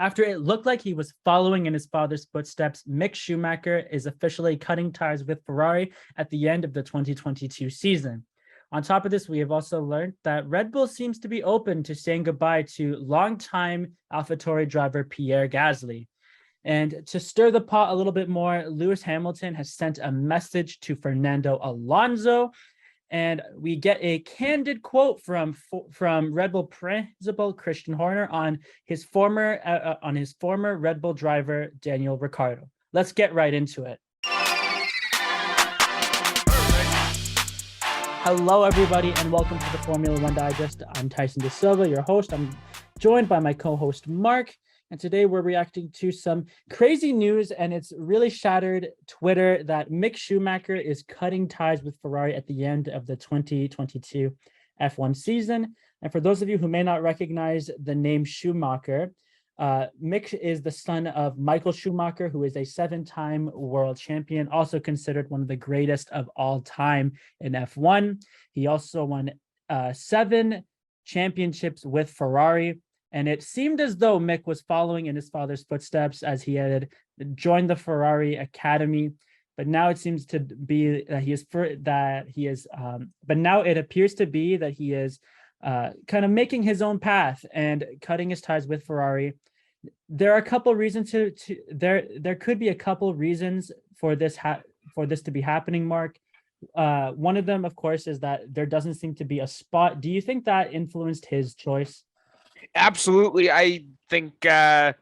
After it looked like he was following in his father's footsteps, Mick Schumacher is officially cutting ties with Ferrari at the end of the 2022 season. On top of this, we have also learned that Red Bull seems to be open to saying goodbye to longtime AlphaTauri driver Pierre Gasly. And to stir the pot a little bit more, Lewis Hamilton has sent a message to Fernando Alonso, and we get a candid quote from Red Bull principal Christian Horner on his former Red Bull driver Daniel Ricciardo. Let's get right into it. Hello, everybody, and welcome to the Formula One Digest. I'm Tyson De Silva, your host. I'm joined by my co-host Mark, and today we're reacting to some crazy news, and it's really shattered Twitter that Mick Schumacher is cutting ties with Ferrari at the end of the 2022 F1 season. And for those of you who may not recognize the name Schumacher, Mick is the son of Michael Schumacher, who is a 7-time world champion, also considered one of the greatest of all time in F1. He also won 7 championships with Ferrari. And it seemed as though Mick was following in his father's footsteps as he had joined the Ferrari Academy. But now it seems to be that but now it appears to be that he is kind of making his own path and cutting his ties with Ferrari. There are a couple of reasons there could be a couple of reasons for this to be happening, Mark. One of them, of course, is that there doesn't seem to be a spot. Do you think that influenced his choice? Absolutely. I think there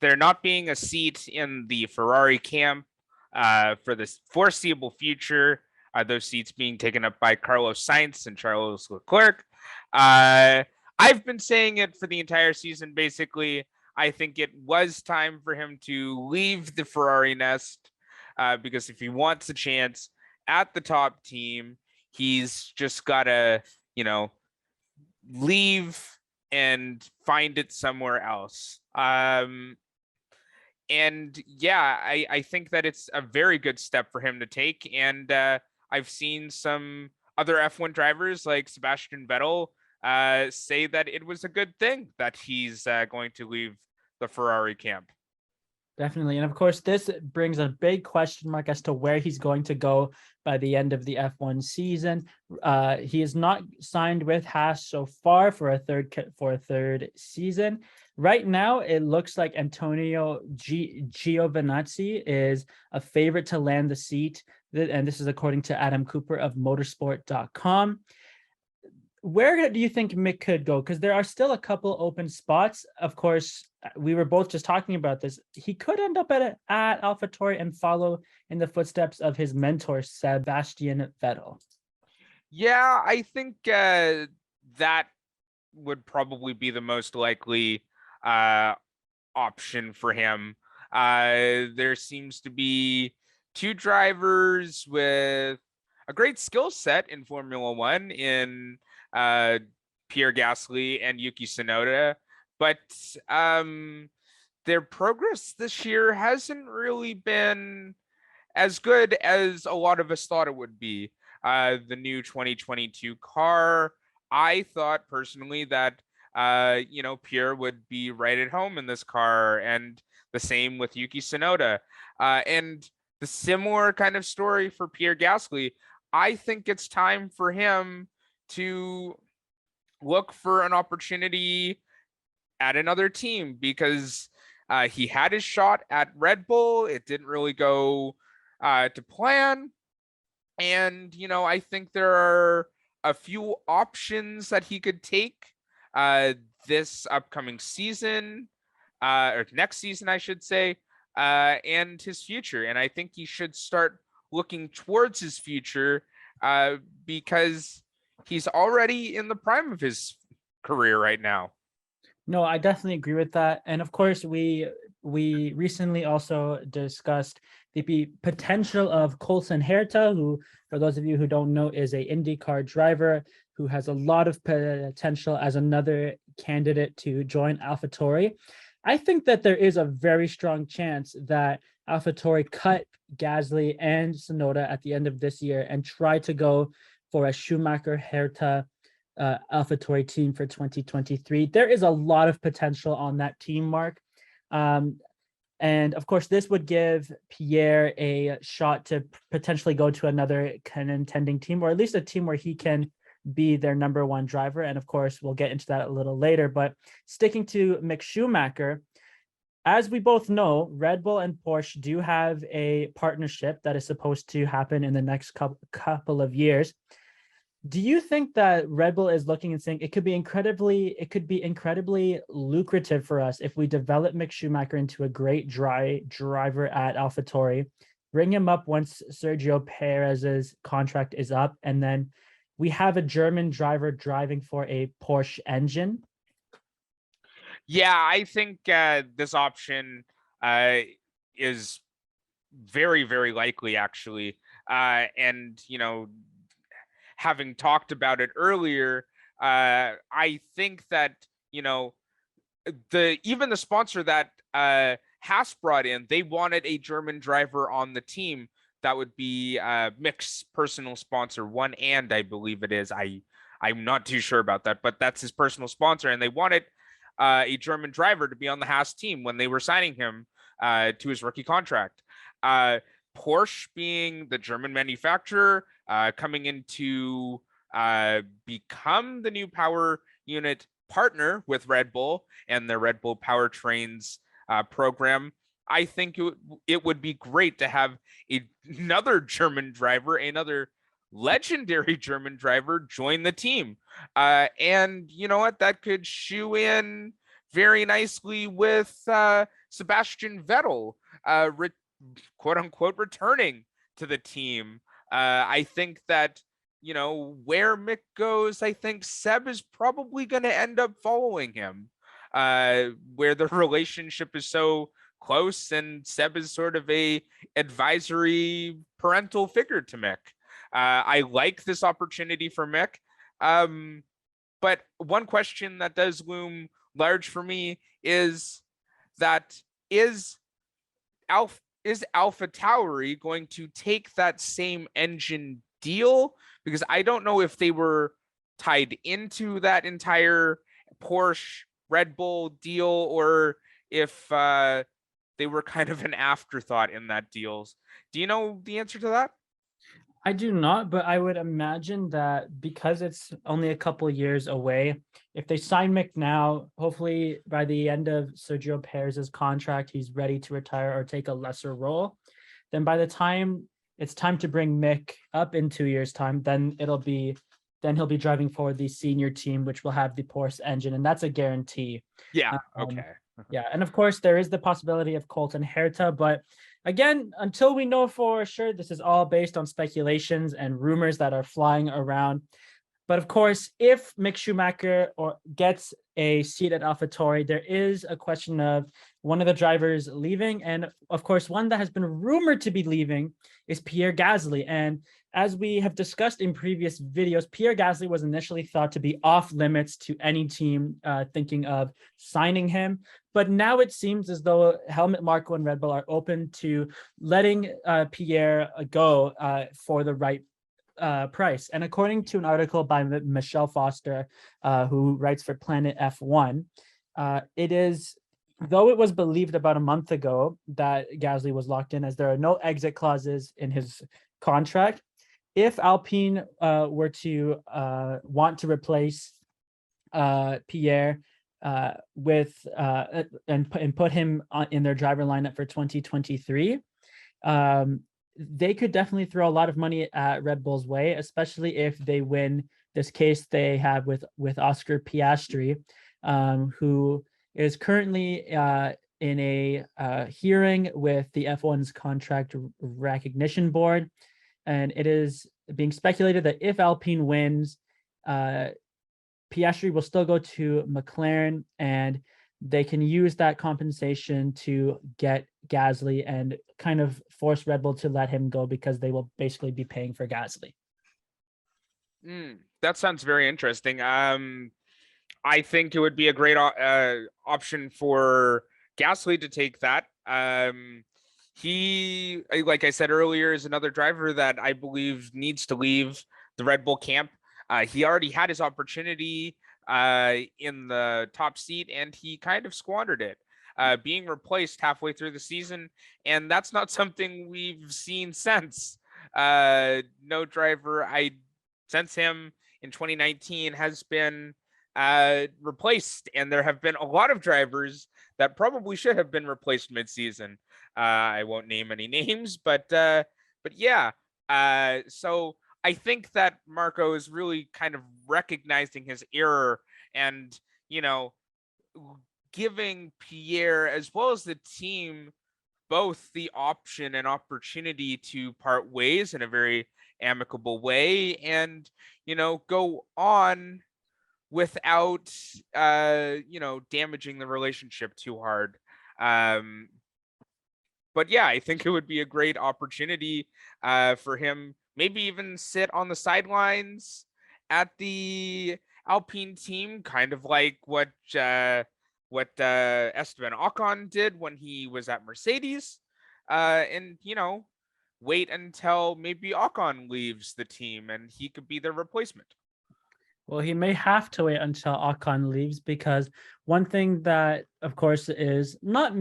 not being a seat in the Ferrari camp for the foreseeable future, those seats being taken up by Carlos Sainz and Charles Leclerc. I've been saying it for the entire season, basically. I think it was time for him to leave the Ferrari nest because if he wants a chance at the top team, he's just got to, leave and find it somewhere else. And yeah, I think that it's a very good step for him to take. And I've seen some other F1 drivers like Sebastian Vettel say that it was a good thing that he's going to leave the Ferrari camp. Definitely. And of course, this brings a big question mark as to where he's going to go by the end of the F1 season. He is not signed with Haas so far for a third season. Right now, it looks like Antonio Giovinazzi is a favorite to land the seat. And this is according to Adam Cooper of motorsport.com. Where do you think Mick could go? Because there are still a couple open spots. Of course, we were both just talking about this. He could end up at AlphaTauri and follow in the footsteps of his mentor, Sebastian Vettel. Yeah, I think that would probably be the most likely option for him. There seems to be 2 drivers with a great skill set in Formula One in Pierre Gasly and Yuki Tsunoda, but their progress this year hasn't really been as good as a lot of us thought it would be. The new 2022 car, I thought personally that Pierre would be right at home in this car, and the same with Yuki Tsunoda. And the similar kind of story for Pierre Gasly. I think it's time for him to look for an opportunity at another team because he had his shot at Red Bull. It didn't really go to plan. And, I think there are a few options that he could take this upcoming season, or next season, I should say, and his future. And I think he should start looking towards his future because he's already in the prime of his career right now. No, I definitely agree with that. And of course, we recently also discussed the potential of Colson Herta, who, for those of you who don't know, is a IndyCar driver who has a lot of potential as another candidate to join AlphaTauri. I think that there is a very strong chance that AlphaTauri cut Gasly and Tsunoda at the end of this year and try to go for a Schumacher-Herta AlphaTauri team for 2023. There is a lot of potential on that team, Mark. And of course, this would give Pierre a shot to potentially go to another contending team, or at least a team where he can be their number one driver. And of course, we'll get into that a little later. But sticking to Mick Schumacher, as we both know, Red Bull and Porsche do have a partnership that is supposed to happen in the next couple of years. Do you think that Red Bull is looking and saying it could be incredibly lucrative for us if we develop Mick Schumacher into a great driver at AlphaTauri, bring him up once Sergio Perez's contract is up, and then we have a German driver driving for a Porsche engine? Yeah, I think this option is very, very likely, actually. And, having talked about it earlier, I think that, even the sponsor that Haas brought in, they wanted a German driver on the team. That would be Mick's personal sponsor, One And, I believe it is. I'm not too sure about that, but that's his personal sponsor, and they wanted a German driver to be on the Haas team when they were signing him to his rookie contract. Porsche, being the German manufacturer, coming in to become the new power unit partner with Red Bull and their Red Bull powertrains program, I think it would be great to have another German driver, another legendary German driver, join the team. And you know what? That could shoe in very nicely with Sebastian Vettel, quote unquote, returning to the team. I think that, where Mick goes, I think Seb is probably going to end up following him, where the relationship is so close, and Seb is sort of a advisory parental figure to Mick. I like this opportunity for Mick. But one question that does loom large for me is that is AlphaTauri going to take that same engine deal? Because I don't know if they were tied into that entire Porsche Red Bull deal, or if they were kind of an afterthought in that deal. Do you know the answer to that? I do not, but I would imagine that because it's only a couple of years away, if they sign Mick now, hopefully by the end of Sergio Perez's contract, he's ready to retire or take a lesser role. Then by the time it's time to bring Mick up in 2 years' time, then he'll be driving for the senior team, which will have the Porsche engine, and that's a guarantee. Yeah. Okay. Yeah, and of course there is the possibility of Colton Herta, but again, until we know for sure, this is all based on speculations and rumors that are flying around. But of course, if Mick Schumacher gets a seat at AlphaTauri, there is a question of one of the drivers leaving. And of course, one that has been rumored to be leaving is Pierre Gasly. And as we have discussed in previous videos, Pierre Gasly was initially thought to be off limits to any team thinking of signing him. But now it seems as though Helmut Marko and Red Bull are open to letting Pierre go for the right price. And according to an article by Michelle Foster, who writes for Planet F1, though it was believed about a month ago that Gasly was locked in, as there are no exit clauses in his contract. If Alpine were to want to replace Pierre with and put him in their driver lineup for 2023, they could definitely throw a lot of money at Red Bull's way, especially if they win this case they have with Oscar Piastri, who is currently in a hearing with the F1's contract recognition board. And it is being speculated that if Alpine wins, Piastri will still go to McLaren, and they can use that compensation to get Gasly and kind of force Red Bull to let him go, because they will basically be paying for Gasly. That sounds very interesting. I think it would be a great option for Gasly to take that. He, like I said earlier, is another driver that I believe needs to leave the Red Bull camp. He already had his opportunity in the top seat, and he kind of squandered it. being replaced halfway through the season, and that's not something we've seen since. No driver since him in 2019 has been replaced, and there have been a lot of drivers that probably should have been replaced mid-season. I won't name any names, but yeah. So I think that Marco is really kind of recognizing his error and, giving Pierre as well as the team both the option and opportunity to part ways in a very amicable way and, go on without, damaging the relationship too hard. But yeah, I think it would be a great opportunity for him, maybe even sit on the sidelines at the Alpine team, kind of like what Esteban Ocon did when he was at Mercedes, and wait until maybe Ocon leaves the team and he could be their replacement. Well, he may have to wait until Ocon leaves, because one thing that, of course, is not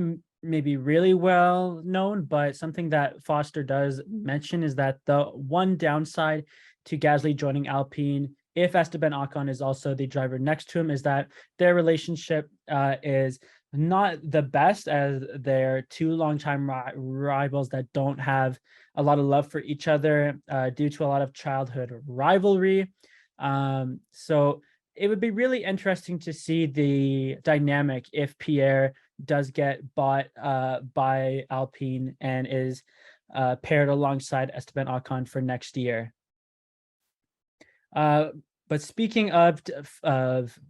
maybe really well known, but something that Foster does mention is that the one downside to Gasly joining Alpine, if Esteban Ocon is also the driver next to him, is that their relationship is not the best, as they're two longtime rivals that don't have a lot of love for each other due to a lot of childhood rivalry. So it would be really interesting to see the dynamic if Pierre does get bought by Alpine and is paired alongside Esteban Ocon for next year. But speaking of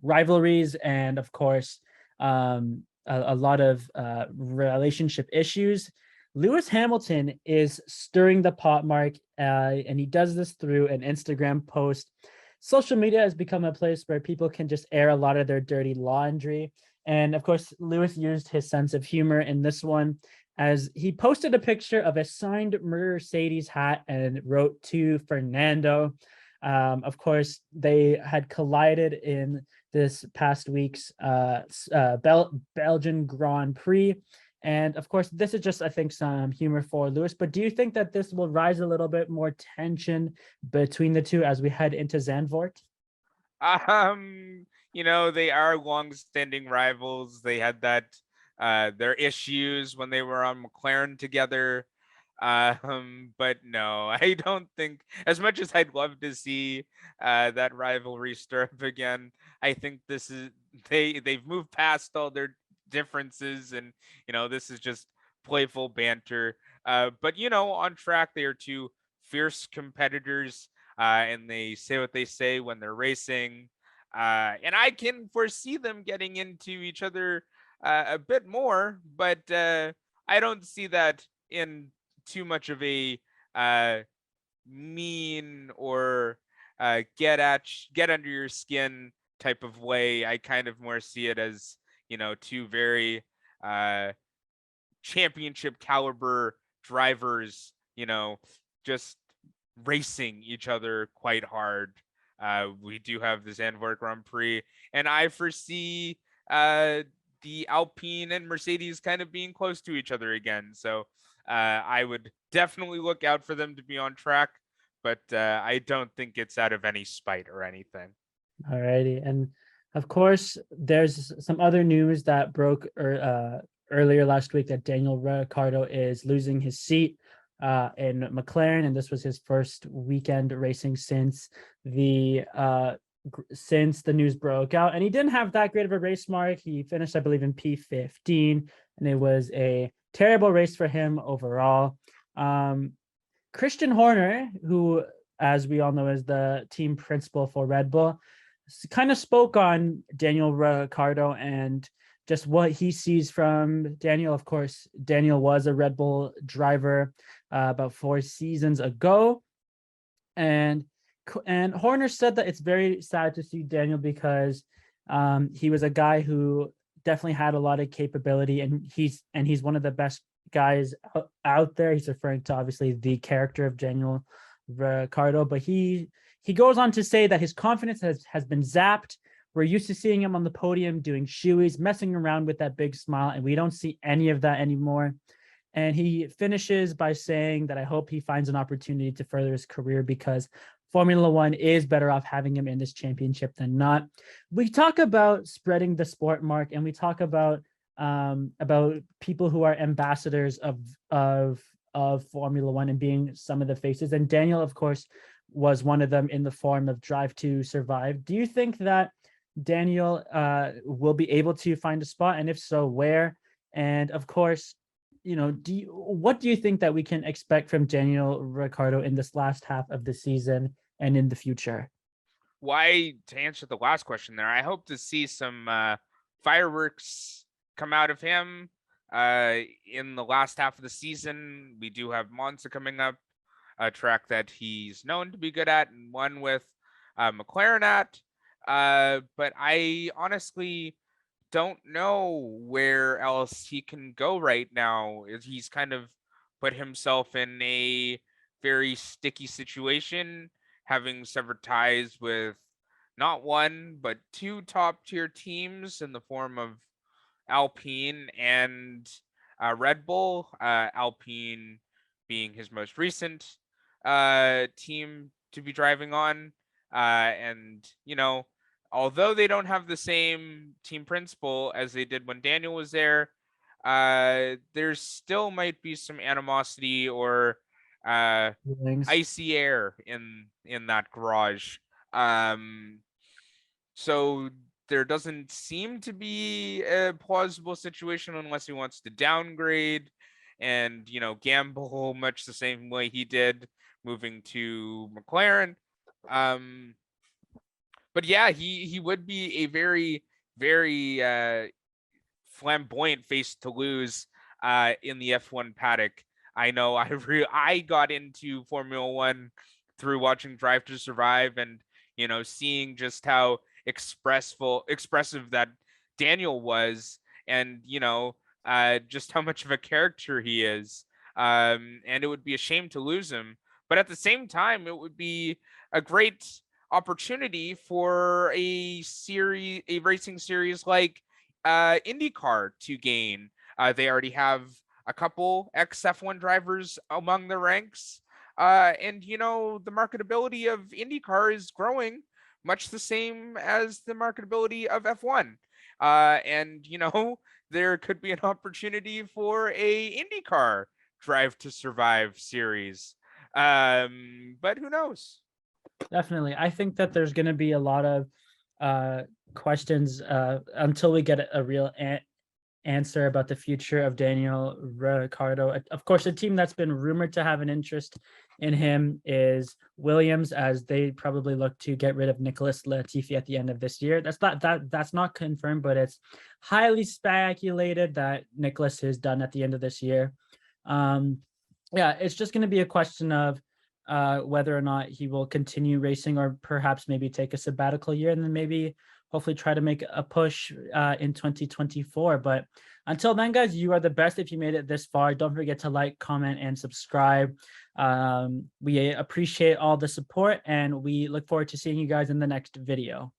rivalries and, of course, a lot of relationship issues, Lewis Hamilton is stirring the pot, Mark, and he does this through an Instagram post. Social media has become a place where people can just air a lot of their dirty laundry. And of course, Lewis used his sense of humor in this one, as he posted a picture of a signed Mercedes hat and wrote to Fernando. Of course, they had collided in this past week's Belgian Grand Prix. And of course, this is just, I think, some humor for Lewis. But do you think that this will rise a little bit more tension between the two as we head into Zandvoort? They are long-standing rivals. They had their issues when they were on McLaren together. But no, I don't think, as much as I'd love to see that rivalry stir up again, I think they've moved past all their differences, and this is just playful banter. But on track, they are two fierce competitors, and they say what they say when they're racing. And I can foresee them getting into each other a bit more, but I don't see that in too much of a mean or get under your skin type of way. I kind of more see it as two very championship caliber drivers, just racing each other quite hard. We do have the Zandvoort Grand Prix, and I foresee the Alpine and Mercedes kind of being close to each other again. So I would definitely look out for them to be on track, but I don't think it's out of any spite or anything. Alrighty, and of course, there's some other news that broke earlier last week that Daniel Ricciardo is losing his seat in McLaren, and this was his first weekend racing since the news broke out. And he didn't have that great of a race, Mark. He finished, I believe, in P15, and it was a terrible race for him overall. Christian Horner, who, as we all know, is the team principal for Red Bull, kind of spoke on Daniel Ricciardo and just what he sees from Daniel. Of course, Daniel was a Red Bull driver about 4 seasons ago. And Horner said that it's very sad to see Daniel because he was a guy who definitely had a lot of capability, and he's one of the best guys out there. He's referring to, obviously, the character of Daniel Ricciardo, but he goes on to say that his confidence has been zapped We're used to seeing him on the podium doing shoeies, messing around with that big smile, and we don't see any of that anymore. And he finishes by saying that I hope he finds an opportunity to further his career because Formula One is better off having him in this championship than not. We talk about spreading the sport, Mark, and we talk about people who are ambassadors of Formula One and being some of the faces. And Daniel, of course, was one of them in the form of Drive to Survive. Do you think that Daniel will be able to find a spot? And if so, where? And of course, what do you think that we can expect from Daniel Ricciardo in this last half of the season and in the future? Why, to answer the last question there, I hope to see some fireworks come out of him in the last half of the season. We do have Monza coming up, a track that he's known to be good at and won with McLaren at. But I honestly don't know where else he can go right now. He's kind of put himself in a very sticky situation, having severed ties with not one, but two top tier teams in the form of Alpine and Red Bull. Alpine being his most recent team to be driving on. And, although they don't have the same team principal as they did when Daniel was there, there still might be some animosity or icy air in that garage. So there doesn't seem to be a plausible situation unless he wants to downgrade and gamble much the same way he did moving to McLaren. But yeah, he would be a very, very flamboyant face to lose in the F1 paddock. I know I got into Formula One through watching Drive to Survive and seeing just how expressive that Daniel was, and just how much of a character he is. And it would be a shame to lose him, but at the same time, it would be a great opportunity for a racing series like IndyCar to gain. They already have a couple ex F1 drivers among the ranks, and the marketability of IndyCar is growing, much the same as the marketability of F1. And there could be an opportunity for a IndyCar Drive to Survive series. But who knows? Definitely. I think that there's going to be a lot of questions until we get a real answer about the future of Daniel Ricciardo. Of course, a team that's been rumored to have an interest in him is Williams, as they probably look to get rid of Nicholas Latifi at the end of this year. That's not confirmed, but it's highly speculated that Nicholas is done at the end of this year. Yeah, it's just going to be a question of whether or not he will continue racing or perhaps maybe take a sabbatical year and then maybe hopefully try to make a push in 2024. But until then, guys, you are the best if you made it this far. Don't forget to like, comment, and subscribe. We appreciate all the support, and we look forward to seeing you guys in the next video.